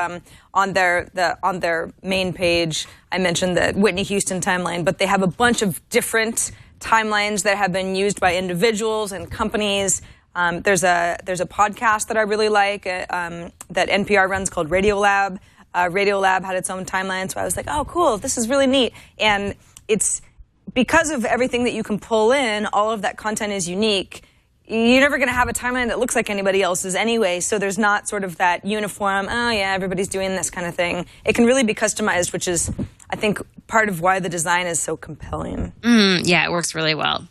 Speaker 1: on their main page, I mentioned the Whitney Houston timeline, but they have a bunch of different timelines that have been used by individuals and companies. There's a podcast that I really like that NPR runs called Radiolab. Radiolab had its own timeline, so I was like, oh, cool, this is really neat. And it's because of everything that you can pull in, all of that content is unique. You're never going to have a timeline that looks like anybody else's anyway, so there's not sort of that uniform, oh yeah, everybody's doing this kind of thing. It can really be customized, which is, I think, part of why the design is so compelling.
Speaker 5: Yeah, it works really well.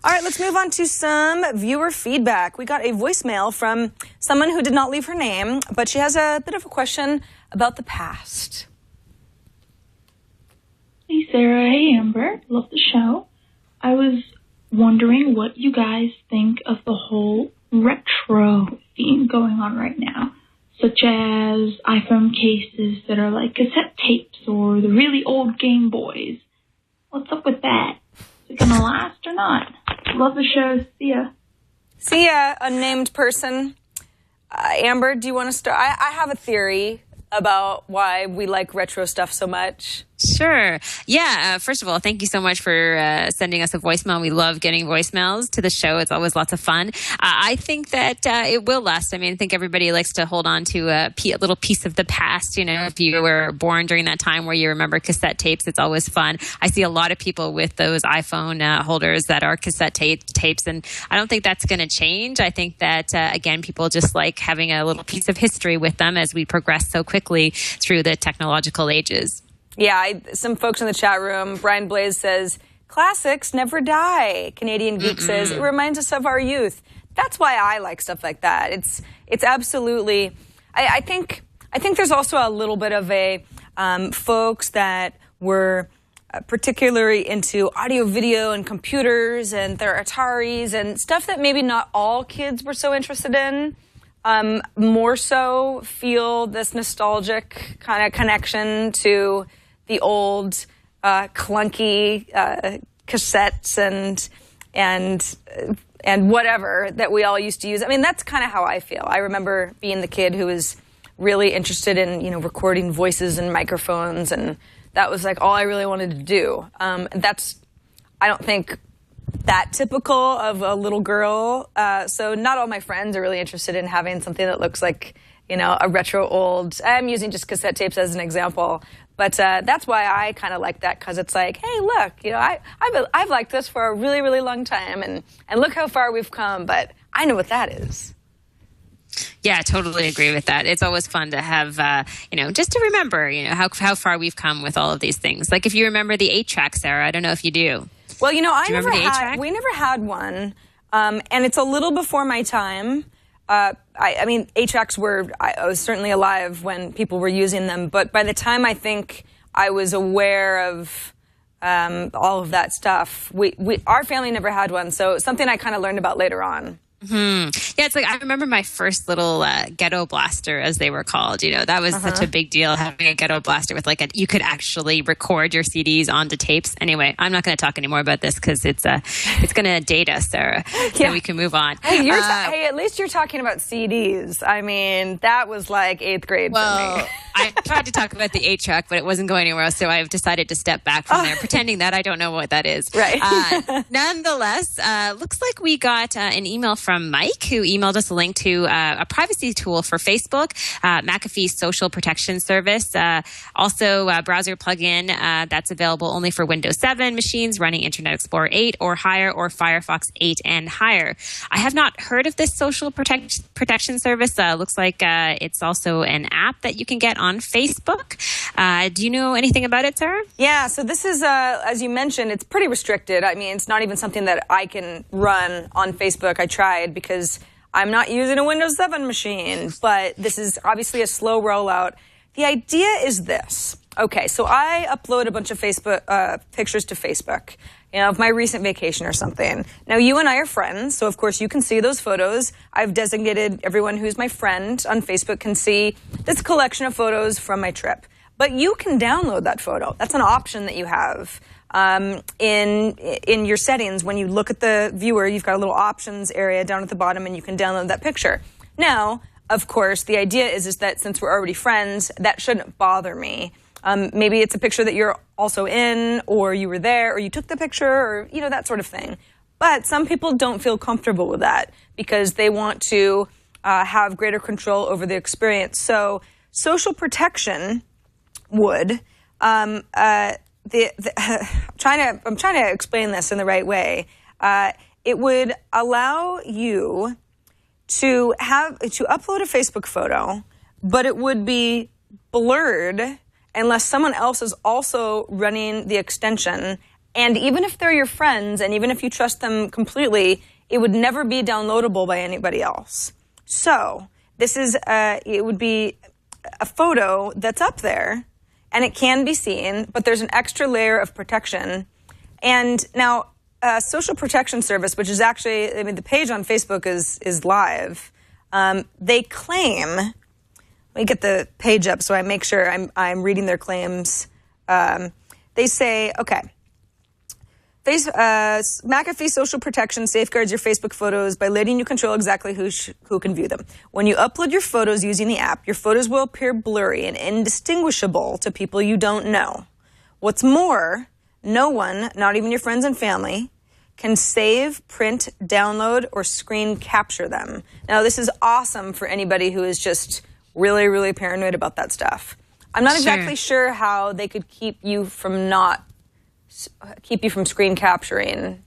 Speaker 1: All right, let's move on to some viewer feedback. We got a voicemail from someone who did not leave her name, but she has a bit of a question about the past.
Speaker 6: Hey, Sarah. Hey, Amber. Love the show. I was wondering what you guys think of the whole retro theme going on right now, such as iPhone cases that are like cassette tapes or the really old Game Boys. What's up with that? Is it going to last or not? Love the show. See ya.
Speaker 1: See ya, unnamed person. Amber, do you want to start? I have a theory about why we like retro stuff so much.
Speaker 5: Sure. Yeah. First of all, thank you so much for sending us a voicemail. We love getting voicemails to the show. It's always lots of fun. I think that it will last. I mean, I think everybody likes to hold on to a little piece of the past. If you were born during that time where you remember cassette tapes, it's always fun. I see a lot of people with those iPhone holders that are cassette tapes, and I don't think that's going to change. I think that, again, people just like having a little piece of history with them as we progress so quickly through the technological ages.
Speaker 1: Yeah, some folks in the chat room, Brian Blaze says, classics never die. Canadian Geek says, it reminds us of our youth. That's why I like stuff like that. It's absolutely, I think there's also a little bit of a folks that were particularly into audio, video, and computers and their Ataris and stuff that maybe not all kids were so interested in. More so feel this nostalgic kind of connection to the old clunky cassettes and whatever that we all used to use. I mean, that's kind of how I feel. I remember being the kid who was really interested in recording voices and microphones, and that was like all I really wanted to do. That's, I don't think, that typical of a little girl. So not all my friends are really interested in having something that looks like, a retro old. I'm using just cassette tapes as an example. But that's why I kind of like that, because it's like, hey, look, I've liked this for a really, really long time, and look how far we've come. But I know what that is.
Speaker 5: Yeah, I totally agree with that. It's always fun to have, just to remember, how far we've come with all of these things. Like if you remember the 8-track, Sarah, I don't know if you do.
Speaker 1: Well, we never had one, and it's a little before my time. I mean, 8-tracks I was certainly alive when people were using them, but by the time I think I was aware of all of that stuff, our family never had one, so something I kind of learned about later on.
Speaker 5: Yeah, it's like I remember my first little ghetto blaster, as they were called. That was such a big deal, having a ghetto blaster with you could actually record your CDs onto tapes. Anyway, I'm not going to talk anymore about this because it's going to date us, Sarah. So we can move on.
Speaker 1: Hey, hey, at least you're talking about CDs. I mean, that was like 8th grade for me.
Speaker 5: I tried to talk about the 8-track, but it wasn't going anywhere, so I've decided to step back from there, pretending that I don't know what that is.
Speaker 1: Right.
Speaker 5: Nonetheless, looks like we got an email from Mike, who emailed us a link to a privacy tool for Facebook, McAfee's social protection service. Also, a browser plugin that's available only for Windows 7 machines running Internet Explorer 8 or higher, or Firefox 8 and higher. I have not heard of this social protection service. Looks like it's also an app that you can get on Facebook. Do you know anything about it, Sarah?
Speaker 1: Yeah, so this is, as you mentioned, it's pretty restricted. I mean, it's not even something that I can run on Facebook. I tried because I'm not using a Windows 7 machine, but this is obviously a slow rollout. The idea is this. Okay, so I upload a bunch of Facebook pictures to Facebook, of my recent vacation or something. Now, you and I are friends, so of course you can see those photos. I've designated everyone who's my friend on Facebook can see this collection of photos from my trip. But you can download that photo. That's an option that you have. In your settings, when you look at the viewer, you've got a little options area down at the bottom, and you can download that picture. Now, of course, the idea is that since we're already friends, that shouldn't bother me. Maybe it's a picture that you're also in, or you were there, or you took the picture, or, that sort of thing. But some people don't feel comfortable with that because they want to have greater control over the experience. So social protection would, I'm trying to explain this in the right way. It would allow you to upload a Facebook photo, but it would be blurred unless someone else is also running the extension. And even if they're your friends, and even if you trust them completely, it would never be downloadable by anybody else. So this is it would be a photo that's up there, and it can be seen, but there's an extra layer of protection. And now, Social Protection Service, which is actually, the page on Facebook is live. They claim, let me get the page up so I make sure I'm reading their claims. They say, okay, McAfee Social Protection safeguards your Facebook photos by letting you control exactly who can view them. When you upload your photos using the app, your photos will appear blurry and indistinguishable to people you don't know. What's more, no one, not even your friends and family, can save, print, download, or screen capture them. Now, this is awesome for anybody who is just really, really paranoid about that stuff. I'm not exactly sure how they could keep you from screen capturing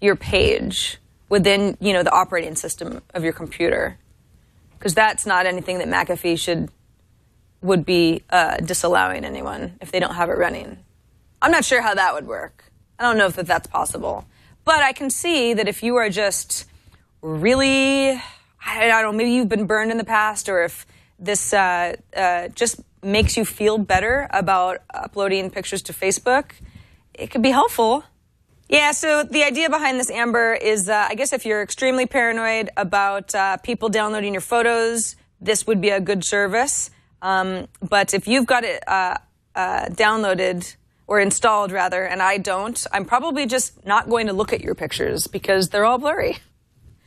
Speaker 1: your page within, the operating system of your computer. Because that's not anything that McAfee would be disallowing anyone if they don't have it running. I'm not sure how that would work. I don't know if that's possible. But I can see that if you are just really, I don't know, maybe you've been burned in the past, or if this just makes you feel better about uploading pictures to Facebook, it could be helpful. Yeah, so the idea behind this, Amber, is I guess if you're extremely paranoid about people downloading your photos, this would be a good service. But if you've got it downloaded, or installed rather, and I don't, I'm probably just not going to look at your pictures because they're all blurry.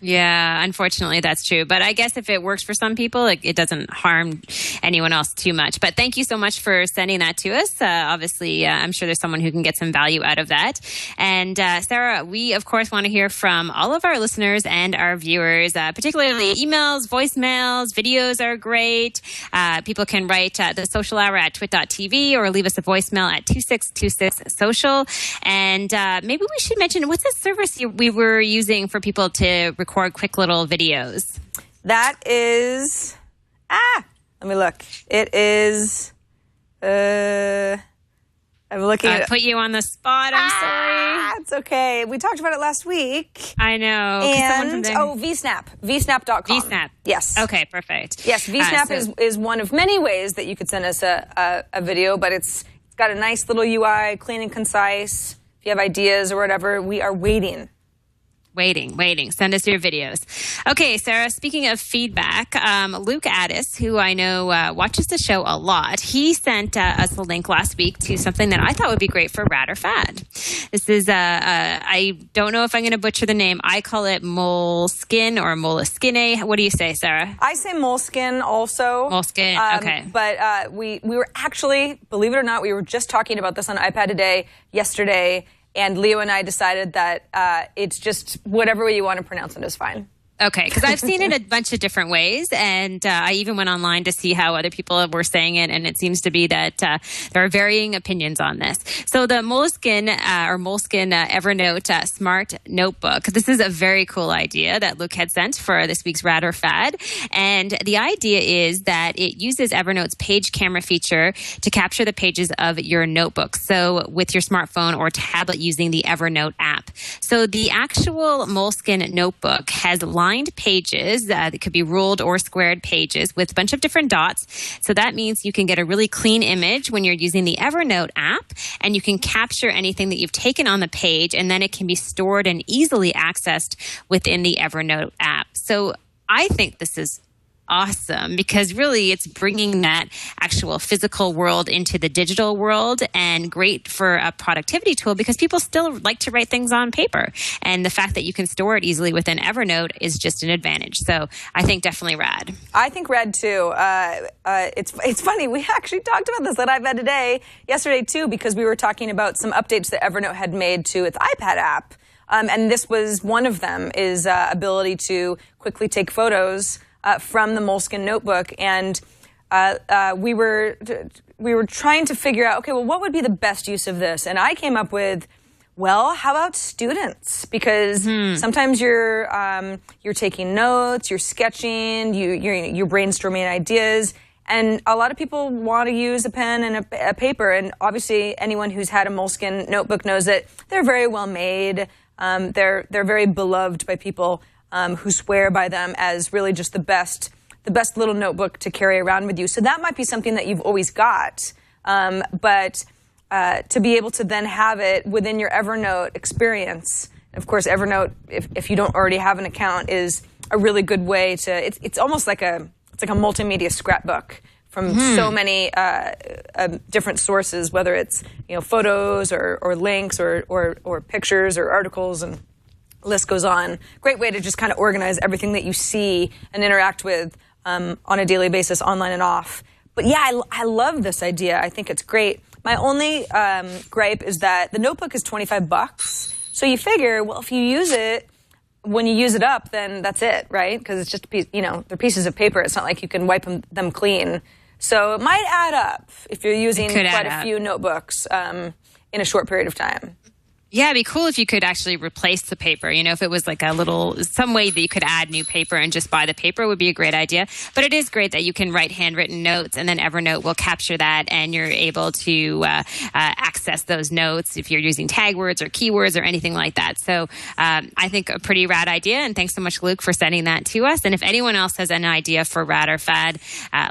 Speaker 5: Yeah, unfortunately, that's true. But I guess if it works for some people, it doesn't harm anyone else too much. But thank you so much for sending that to us. Obviously, I'm sure there's someone who can get some value out of that. And Sarah, we, of course, want to hear from all of our listeners and our viewers, particularly emails, voicemails, videos are great. People can write the social hour at twit.tv or leave us a voicemail at 2626social. And maybe we should mention, what's the service we were using for people to record quick little videos?
Speaker 1: That is, let me look. It is, I'm looking at it.
Speaker 5: Put you on the spot, I'm sorry.
Speaker 1: It's okay. We talked about it last week.
Speaker 5: I know.
Speaker 1: And, VSnap. VSnap.com.
Speaker 5: VSnap.
Speaker 1: Yes.
Speaker 5: Okay, perfect.
Speaker 1: Yes, VSnap is one of many ways that you could send us a video, but it's got a nice little UI, clean and concise. If you have ideas or whatever, we are waiting.
Speaker 5: Waiting. Send us your videos. Okay, Sarah, speaking of feedback, Luke Addis, who I know watches the show a lot, he sent us a link last week to something that I thought would be great for Rad or Fad. This is, I don't know if I'm going to butcher the name. I call it moleskin or moleskine. What do you say, Sarah?
Speaker 1: I say moleskin also.
Speaker 5: Moleskin, okay.
Speaker 1: But we were actually, believe it or not, we were just talking about this on iPad Today yesterday. And Leo and I decided that it's just whatever way you want to pronounce it is fine.
Speaker 5: Okay, because I've seen it a bunch of different ways, and I even went online to see how other people were saying it, and it seems to be that there are varying opinions on this. So the Moleskin Evernote Smart Notebook, this is a very cool idea that Luke had sent for this week's Rad or Fad, and the idea is that it uses Evernote's page camera feature to capture the pages of your notebook, so with your smartphone or tablet using the Evernote app. So the actual Moleskin Notebook has lined pages that could be ruled or squared pages with a bunch of different dots. So that means you can get a really clean image when you're using the Evernote app, and you can capture anything that you've taken on the page, and then it can be stored and easily accessed within the Evernote app. So I think this is awesome because really it's bringing that actual physical world into the digital world, and great for a productivity tool because people still like to write things on paper, and the fact that you can store it easily within Evernote is just an advantage. So I think definitely rad. I think rad too. It's funny, we actually talked about this at iPad Today yesterday too, because we were talking about some updates that Evernote had made to its iPad app, and this was one of them, is ability to quickly take photos from the Moleskin Notebook, and we were trying to figure out, okay, well, what would be the best use of this? And I came up with, well, how about students? Because sometimes you're taking notes, you're sketching, you're brainstorming ideas, and a lot of people want to use a pen and a paper. And obviously, anyone who's had a Moleskin Notebook knows that they're very well made. They're very beloved by people who swear by them as really just the best little notebook to carry around with you. So that might be something that you've always got. But to be able to then have it within your Evernote experience, of course, Evernote, if you don't already have an account, is a really good way to, it's almost like a multimedia scrapbook from so many different sources, whether it's photos or links or pictures or articles, and list goes on. Great way to just kind of organize everything that you see and interact with on a daily basis, online and off. But yeah, I love this idea. I think it's great. My only gripe is that the notebook is $25. So you figure, well, if you use it, when you use it up, then that's it, right? Because it's just a piece, they're pieces of paper. It's not like you can wipe them clean. So it might add up if you're using quite a few notebooks in a short period of time. Yeah, it'd be cool if you could actually replace the paper. If it was like some way that you could add new paper and just buy the paper would be a great idea. But it is great that you can write handwritten notes, and then Evernote will capture that, and you're able to access those notes if you're using tag words or keywords or anything like that. So I think a pretty rad idea, and thanks so much, Luke, for sending that to us. And if anyone else has an idea for Rad or Fad,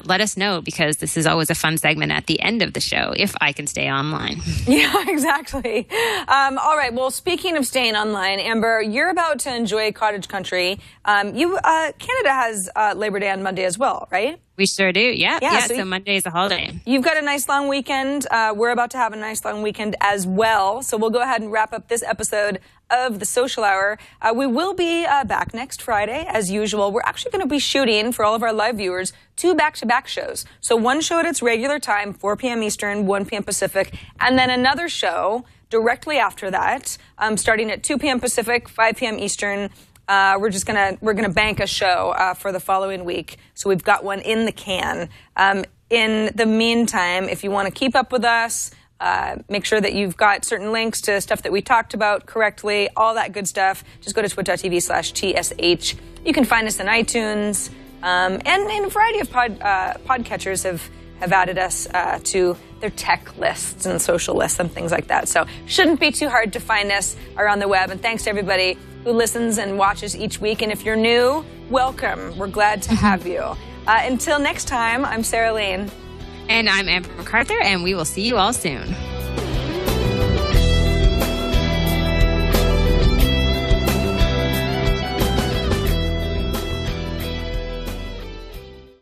Speaker 5: let us know, because this is always a fun segment at the end of the show, if I can stay online. Yeah, exactly. All right. Well, speaking of staying online, Amber, you're about to enjoy cottage country. Canada has Labor Day on Monday as well, right? We sure do. Yeah. So Monday is a holiday. You've got a nice long weekend. We're about to have a nice long weekend as well. So we'll go ahead and wrap up this episode of the Social Hour. We will be back next Friday as usual. We're actually going to be shooting, for all of our live viewers, 2 back-to-back shows. So one show at its regular time, 4 p.m. Eastern, 1 p.m. Pacific, and then another show directly after that, starting at 2 p.m. Pacific, 5 p.m. Eastern. We're gonna bank a show for the following week. So we've got one in the can. In the meantime, if you want to keep up with us, make sure that you've got certain links to stuff that we talked about correctly, all that good stuff. Just go to twit.tv/TSH. You can find us on iTunes, and a variety of podcatchers have added us to their tech lists and social lists and things like that. So shouldn't be too hard to find us around the web. And thanks to everybody who listens and watches each week. And if you're new, welcome. We're glad to have you. Until next time, I'm Sarah Lane. And I'm Amber MacArthur, and we will see you all soon.